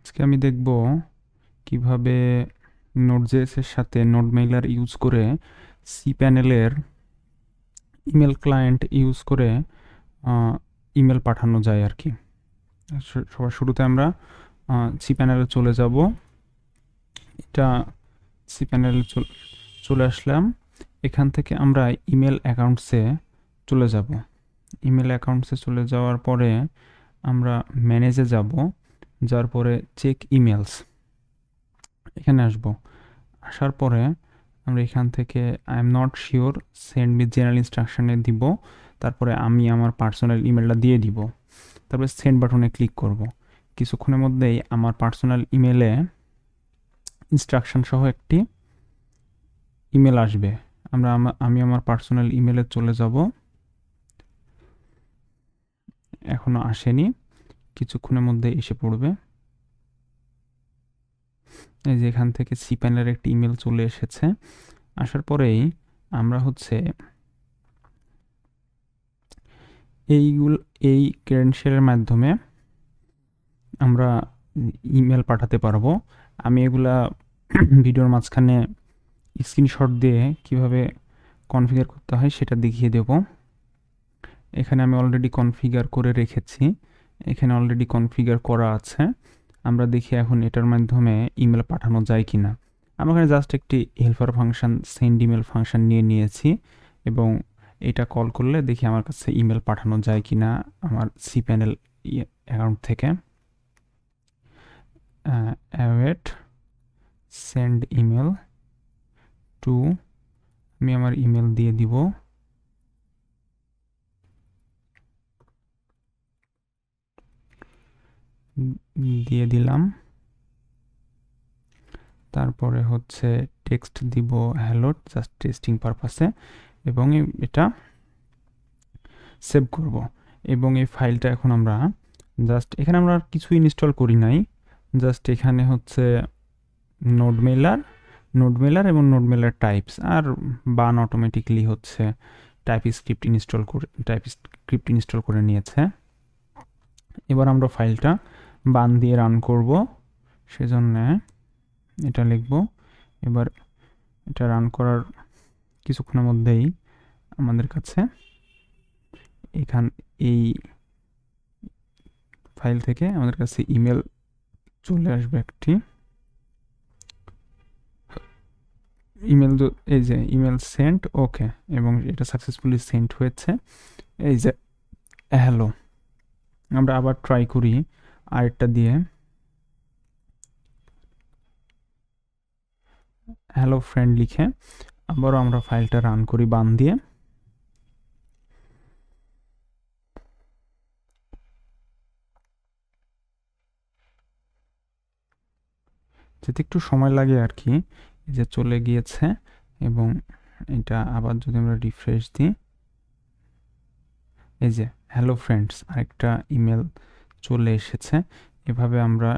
আজকে আমি দেখব কিভাবে নোড.js এর সাথে নোড মেইলার ইউজ করে cPanel-এর ইমেল ক্লায়েন্ট ইউজ করে ইমেল পাঠানো যায় আর কি। সবার শুরুতে আমরা cPanel-এ চলে যাব। এটা cPanel-এ চলে আসলাম। এখান থেকে আমরা ইমেল অ্যাকাউন্টসে চলে যাব। ইমেল অ্যাকাউন্টসে চলে যাওয়ার পরে আমরা ম্যানেজে যাব, যার পরে চেক ইমেলস এখানে আসব। আসার পরে আমরা এখান থেকে I am not sure send me general ইনস্ট্রাকশনে দিব, তারপরে আমি আমার পার্সোনাল ইমেলটা দিয়ে দিব, তারপরে সেন্ড বাটনে ক্লিক করব। কিছুক্ষণের মধ্যেই আমার পার্সোনাল ইমেলে ইনস্ট্রাকশন সহ একটি ইমেল আসবে। আমি আমার পার্সোনাল ইমেলে চলে যাব। এখনো আসেনি, কিছুক্ষণের মধ্যে এসে পড়বে। এই যে এখান থেকে cPanel-এর একটি ইমেল চলে এসেছে। আসার পরেই আমরা এই ক্রেডেনশিয়ালের মাধ্যমে আমরা ইমেল পাঠাতে পারবো। আমি এগুলা ভিডিওর মাঝখানে স্ক্রিনশট দিয়ে কিভাবে কনফিগার করতে হয় সেটা দেখিয়ে দেব। এখানে আমি অলরেডি কনফিগার করে রেখেছি, এখানে অলরেডি কনফিগার করা আছে। আমরা দেখি এখন এটার মাধ্যমে ইমেল পাঠানো যায় কিনা। আমি এখানে জাস্ট একটি helper function send email function নিয়েছি এবং এটা কল করলে দেখি আমার কাছে ইমেল পাঠানো যায় কিনা আমার cPanel অ্যাকাউন্ট থেকে। অ্যাওয়েট সেন্ড ইমেল টু, আমি আমার ইমেল দিয়ে দিব। দিয়ে দিলাম। তারপরে টেক্সট দিব হ্যালো, জাস্ট টেস্টিং পারপাসে, এবং এটা সেভ করব। এবং এই ফাইলটা এখন আমরা জাস্ট এখানে আমরা কিছু ইনস্টল করি নাই, জাস্ট এখানে নোড মেলার এবং নোড মেলার টাইপস আর বান অটোমেটিকলি টাইপস্ক্রিপ্ট ইনস্টল করে নিয়েছে। এবার আমরা ফাইলটা বান দিয়ে রান করব, সেজন্য এটা লিখব। এবার এটা রান করার কিছুক্ষণের মধ্যেই আমাদের কাছে এই ফাইল থেকে আমাদের কাছে ইমেল চলে আসবে একটি ইমেল। এই যে ইমেল সেন্ট, ওকে, এবং এটা সাকসেসফুলি সেন্ট হয়েছে। এই যে হ্যালো, আমরা আবার ট্রাই করি আরেকটা দিয়ে, হ্যালো ফ্রেন্ড লিখে আবারও আমরা ফাইলটা রান করি বান দিয়ে। যেতে একটু সময় লাগে আর কি। এই যে চলে গিয়েছে, এবং এটা আবার যদি আমরা রিফ্রেশ দিই, এই যে হ্যালো ফ্রেন্ডস আরেকটা ইমেল চলে এসেছে। এভাবে আমরা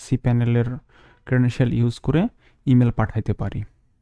cPanel-এর ক্রেডেনশিয়াল ইউজ করে ইমেল পাঠাইতে পারি।